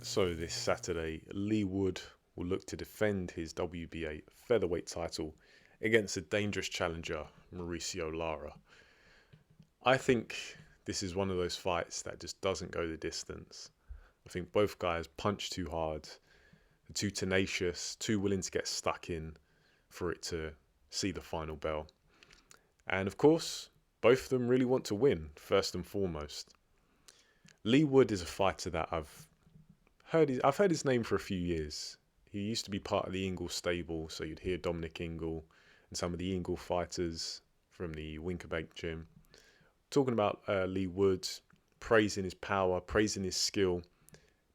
So this Saturday, Leigh Wood will look to defend his WBA featherweight title against a dangerous challenger, Mauricio Lara. I think this is one of those fights that just doesn't go the distance. I think both guys punch too hard, too tenacious, too willing to get stuck in for it to see the final bell. And of course, both of them really want to win, first and foremost. Leigh Wood is a fighter that I've heard his name for a few years. He used to be part of the Ingle stable, so you'd hear Dominic Ingle and some of the Ingle fighters from the Winkerbank gym talking about Leigh Wood, praising his power, praising his skill,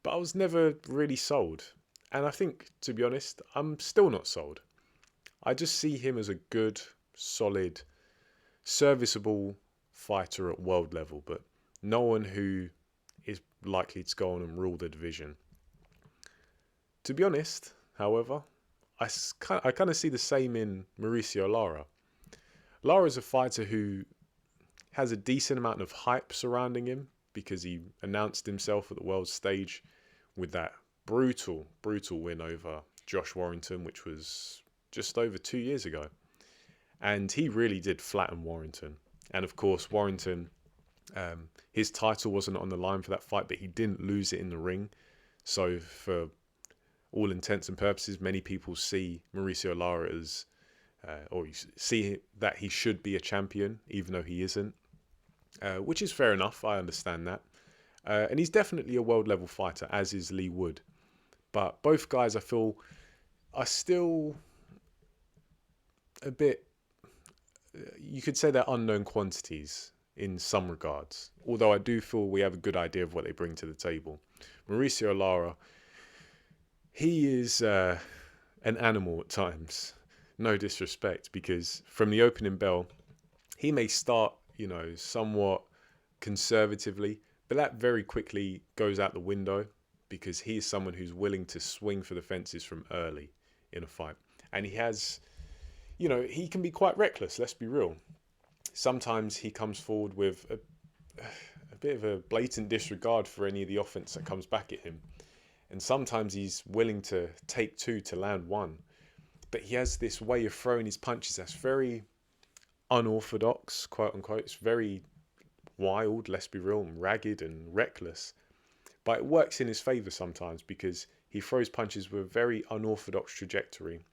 but I was never really sold. And I think, to be honest, I'm still not sold. I just see him as a good, solid, serviceable fighter at world level, but no one who is likely to go on and rule the division. To be honest, however, I kind of see the same in Mauricio Lara. Lara is a fighter who has a decent amount of hype surrounding him because he announced himself at the world stage with that brutal win over Josh Warrington, which was just over 2 years ago. And he really did flatten Warrington. And of course, Warrington, his title wasn't on the line for that fight, but he didn't lose it in the ring. So for all intents and purposes, many people see Mauricio Lara as, or see that he should be a champion, even though he isn't, which is fair enough. I understand that. And he's definitely a world level fighter, as is Leigh Wood. But both guys, I feel, are still a bit, you could say they're unknown quantities in some regards. Although I do feel we have a good idea of what they bring to the table. Mauricio Lara, he is an animal at times. No disrespect, because from the opening bell, he may start, somewhat conservatively, but that very quickly goes out the window because he is someone who's willing to swing for the fences from early in a fight. And he has, he can be quite reckless, let's be real. Sometimes he comes forward with a bit of a blatant disregard for any of the offense that comes back at him. And sometimes he's willing to take two to land one. But he has this way of throwing his punches that's very unorthodox, quote unquote. It's very wild, let's be real, and ragged and reckless. But it works in his favour sometimes because he throws punches with a very unorthodox trajectory.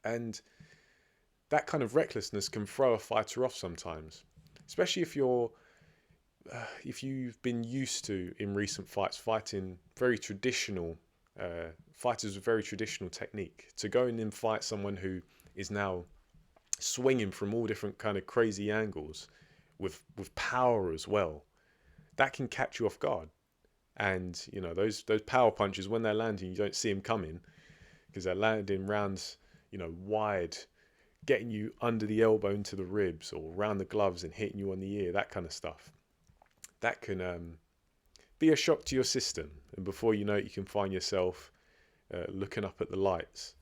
And that kind of recklessness can throw a fighter off sometimes. Especially if you've been used to, in recent fights, fighting very traditional fighters with very traditional technique. To go in and fight someone who is now swinging from all different kind of crazy angles with power as well, that can catch you off guard. And those power punches, when they're landing, you don't see them coming because they're landing rounds wide, getting you under the elbow into the ribs or around the gloves and hitting you on the ear, that kind of stuff. That can be a shock to your system, and before you know it, you can find yourself looking up at the lights.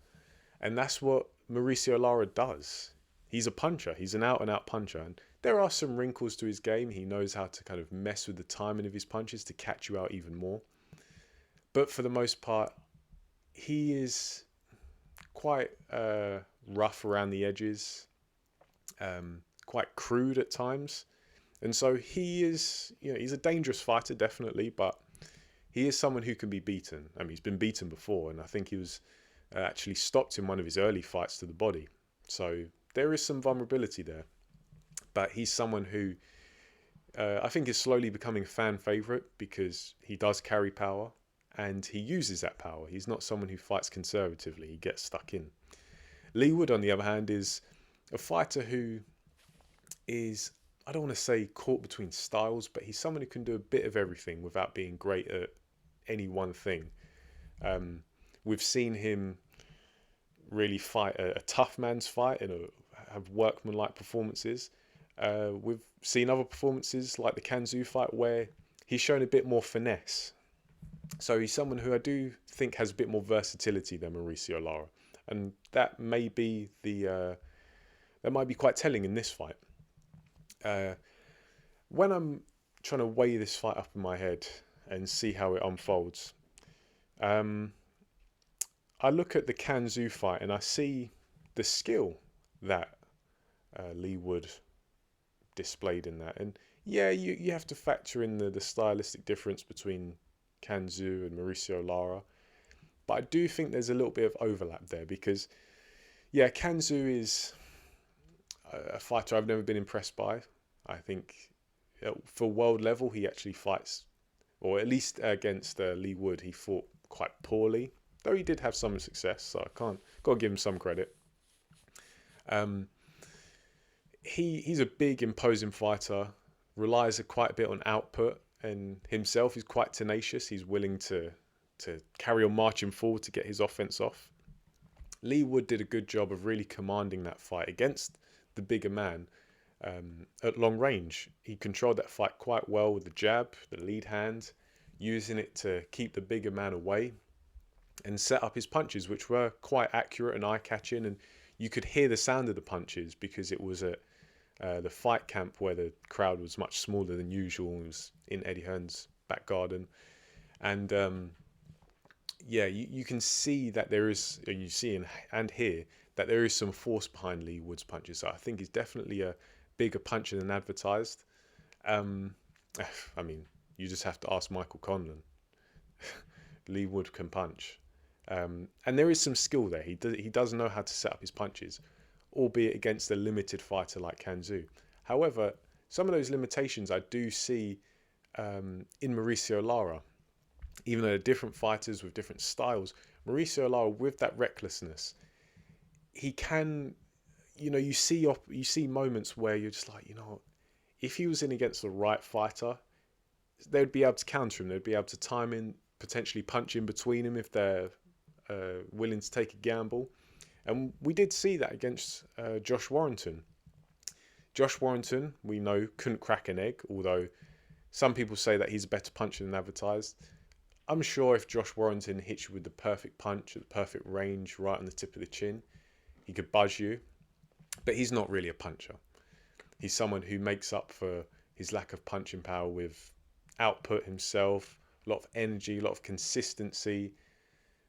And that's what Mauricio Lara does. He's a puncher. He's an out-and-out puncher. And there are some wrinkles to his game. He knows how to kind of mess with the timing of his punches to catch you out even more. But for the most part, he is quite rough around the edges, quite crude at times. And so he is, he's a dangerous fighter, definitely, but he is someone who can be beaten. I mean, he's been beaten before, and I think he was actually stopped in one of his early fights to the body. So there is some vulnerability there. But he's someone who I think is slowly becoming a fan favourite because he does carry power and he uses that power. He's not someone who fights conservatively. He gets stuck in. Leigh Wood, on the other hand, is a fighter who is, I don't want to say caught between styles, but he's someone who can do a bit of everything without being great at any one thing. We've seen him really fight a tough man's fight and have workmanlike performances. We've seen other performances like the Kanzu fight where he's shown a bit more finesse. So he's someone who I do think has a bit more versatility than Mauricio Lara. And that may be the that might be quite telling in this fight. Uh, when I'm trying to weigh this fight up in my head and see how it unfolds, um, I look at the Kanzu fight and I see the skill that Leigh Wood displayed in that. And yeah, you have to factor in the stylistic difference between Kanzu and Mauricio Lara. But I do think there's a little bit of overlap there because, yeah, Kanzu is a fighter I've never been impressed by. I think for world level, he actually fights, or at least against Leigh Wood, he fought quite poorly. Though he did have some success, so I got to give him some credit. Um, he's a big, imposing fighter, relies quite a bit on output, and himself is quite tenacious. He's willing to carry on marching forward to get his offense off. Leigh Wood did a good job of really commanding that fight against the bigger man at long range. He controlled that fight quite well with the jab, the lead hand, using it to keep the bigger man away and set up his punches, which were quite accurate and eye-catching. And you could hear the sound of the punches because it was at the fight camp where the crowd was much smaller than usual. It was in Eddie Hearn's back garden. And yeah, you can see that there is, and you see and hear that there is some force behind Leigh Wood's punches. So I think he's definitely a bigger puncher than advertised. Um, I mean, you just have to ask Michael Conlan. Leigh Wood can punch. And there is some skill there. He does know how to set up his punches, albeit against a limited fighter like Kanzu. However, some of those limitations I do see in Mauricio Lara. Even though they're different fighters with different styles, Mauricio Lara, with that recklessness, he can, you see moments where you're just like, if he was in against the right fighter, they'd be able to counter him. They'd be able to time in, potentially punch in between him if they're willing to take a gamble. And we did see that against Josh Warrington. Josh Warrington, we know, couldn't crack an egg, although some people say that he's a better puncher than advertised. I'm sure if Josh Warrington hits you with the perfect punch at the perfect range right on the tip of the chin, he could buzz you. But he's not really a puncher. He's someone who makes up for his lack of punching power with output himself, a lot of energy, a lot of consistency.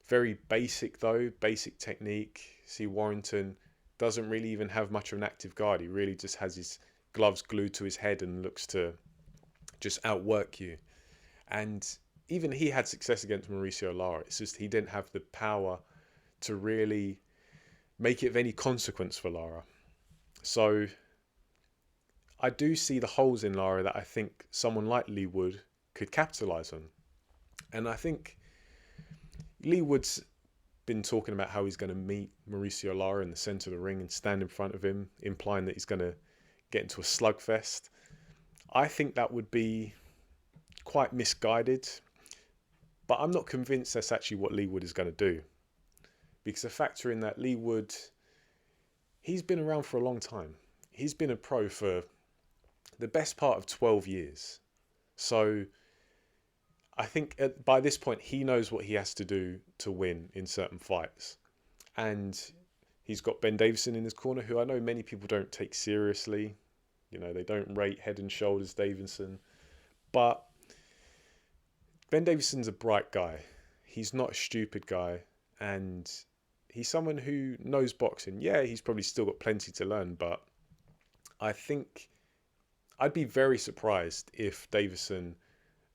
Very basic though, basic technique. See, Warrington doesn't really even have much of an active guard. He really just has his gloves glued to his head and looks to just outwork you. And even he had success against Mauricio Lara. It's just he didn't have the power to really make it of any consequence for Lara. So I do see the holes in Lara that I think someone like Leigh Wood could capitalise on. And I think Leigh Wood's been talking about how he's going to meet Mauricio Lara in the centre of the ring and stand in front of him, implying that he's going to get into a slugfest. I think that would be quite misguided. But I'm not convinced that's actually what Leigh Wood is going to do. Because the factor in that Leigh Wood, he's been around for a long time. He's been a pro for the best part of 12 years. So I think by this point, he knows what he has to do to win in certain fights. And he's got Ben Davison in his corner, who I know many people don't take seriously. They don't rate Head and Shoulders Davison. But Ben Davison's a bright guy. He's not a stupid guy. And he's someone who knows boxing. Yeah, he's probably still got plenty to learn. But I think I'd be very surprised if Davison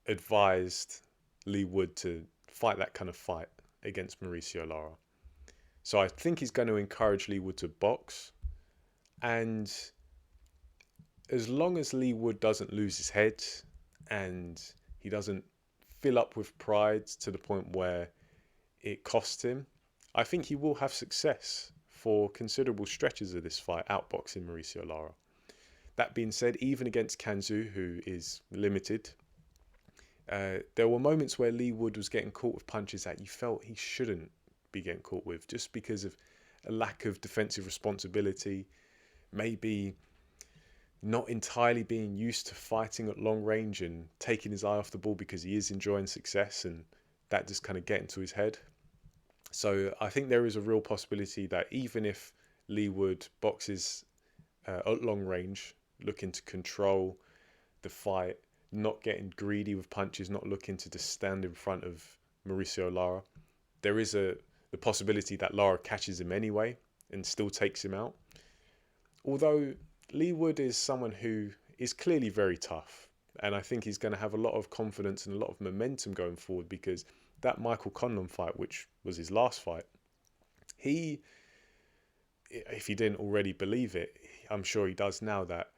advised Leigh Wood to fight that kind of fight against Mauricio Lara. So I think he's going to encourage Leigh Wood to box. And as long as Leigh Wood doesn't lose his head and he doesn't fill up with pride to the point where it costs him, I think he will have success for considerable stretches of this fight, outboxing Mauricio Lara. That being said, even against Kanzu, who is limited, there were moments where Leigh Wood was getting caught with punches that you felt he shouldn't be getting caught with, just because of a lack of defensive responsibility, maybe not entirely being used to fighting at long range and taking his eye off the ball because he is enjoying success, and that just kind of get into his head. So I think there is a real possibility that even if Leigh Wood boxes at long range, looking to control the fight, not getting greedy with punches, not looking to just stand in front of Mauricio Lara. There is the possibility that Lara catches him anyway and still takes him out. Although Leigh Wood is someone who is clearly very tough, and I think he's going to have a lot of confidence and a lot of momentum going forward, because that Michael Conlon fight, which was his last fight, he, if he didn't already believe it, I'm sure he does now, that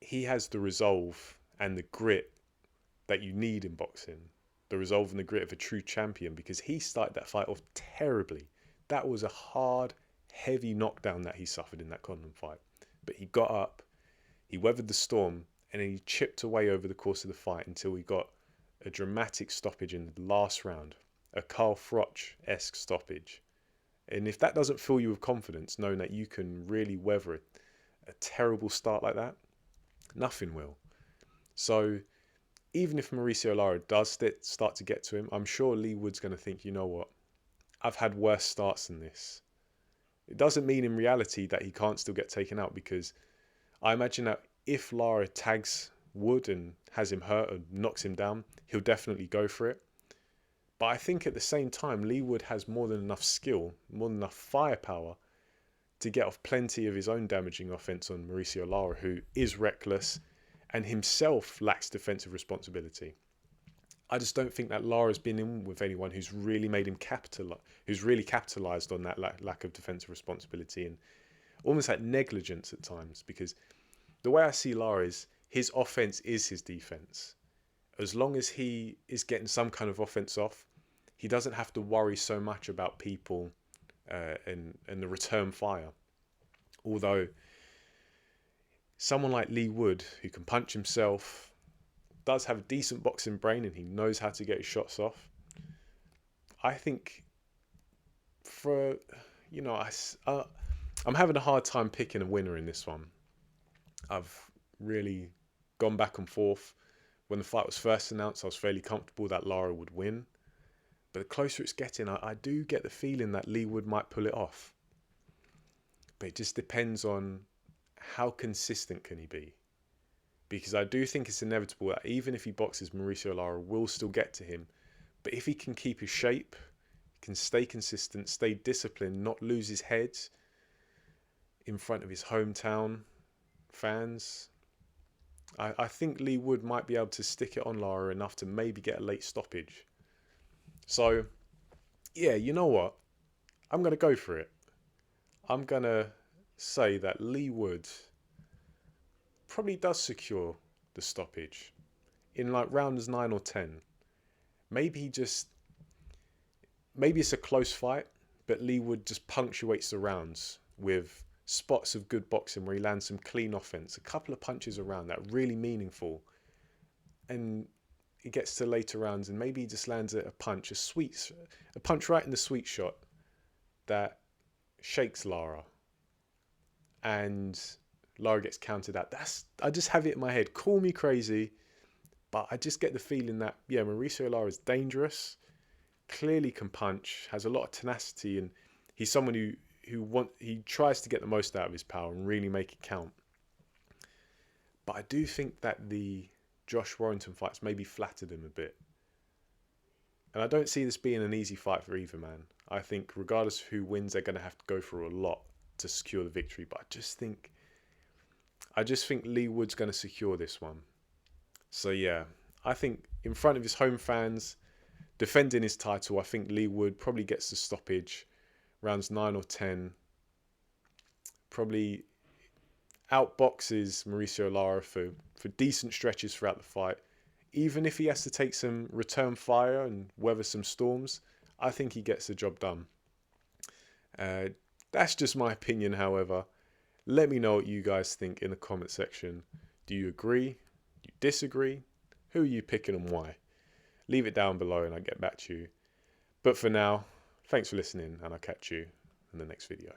he has the resolve and the grit that you need in boxing. The resolve and the grit of a true champion, because he started that fight off terribly. That was a hard, heavy knockdown that he suffered in that Conlon fight. But he got up, he weathered the storm, and then he chipped away over the course of the fight until he got a dramatic stoppage in the last round, a Carl Froch-esque stoppage. And if that doesn't fill you with confidence, knowing that you can really weather a terrible start like that, nothing will. So even if Mauricio Lara does start to get to him, I'm sure Leigh Wood's going to think, you know what, I've had worse starts than this. It doesn't mean in reality that he can't still get taken out, because I imagine that if Lara tags Wood and has him hurt and knocks him down, he'll definitely go for it. But I think at the same time, Leigh Wood has more than enough skill, more than enough firepower to get off plenty of his own damaging offense on Mauricio Lara, who is reckless and himself lacks defensive responsibility. I just don't think that Lara's been in with anyone who's really made him who's really capitalized on that lack of defensive responsibility and almost like negligence at times. Because the way I see Lara is his offense is his defense. As long as he is getting some kind of offense off, he doesn't have to worry so much about people and the return fire. Although someone like Leigh Wood, who can punch himself, does have a decent boxing brain and he knows how to get his shots off, I think for, I'm having a hard time picking a winner in this one. I've really gone back and forth. When the fight was first announced, I was fairly comfortable that Lara would win. But the closer it's getting, I do get the feeling that Leigh Wood might pull it off. But it just depends on how consistent can he be. Because I do think it's inevitable that even if he boxes, Mauricio Lara will still get to him. But if he can keep his shape, can stay consistent, stay disciplined, not lose his head in front of his hometown fans, I think Leigh Wood might be able to stick it on Lara enough to maybe get a late stoppage. So, yeah, you know what? I'm going to go for it. I'm going to say that Leigh Wood probably does secure the stoppage in like rounds 9 or 10. Maybe it's a close fight, but Leigh Wood just punctuates the rounds with spots of good boxing where he lands some clean offense, a couple of punches around that are really meaningful, and he gets to later rounds and maybe he just lands a punch, a punch right in the sweet shot that shakes Lara, and Lara gets counted out. I just have it in my head. Call me crazy, but I just get the feeling that, yeah, Mauricio Lara is dangerous, clearly can punch, has a lot of tenacity, and he's someone who tries to get the most out of his power and really make it count. But I do think that the Josh Warrington fights maybe flattered him a bit. And I don't see this being an easy fight for either man. I think regardless of who wins, they're going to have to go through a lot to secure the victory. But I just think Leigh Wood's going to secure this one. So yeah, I think in front of his home fans, defending his title, I think Leigh Wood probably gets the stoppage, rounds 9 or 10. Probably outboxes Mauricio Lara for decent stretches throughout the fight. Even if he has to take some return fire and weather some storms, I think he gets the job done. That's just my opinion, however. Let me know what you guys think in the comment section. Do you agree? Do you disagree? Who are you picking and why? Leave it down below and I'll get back to you. But for now, thanks for listening and I'll catch you in the next video.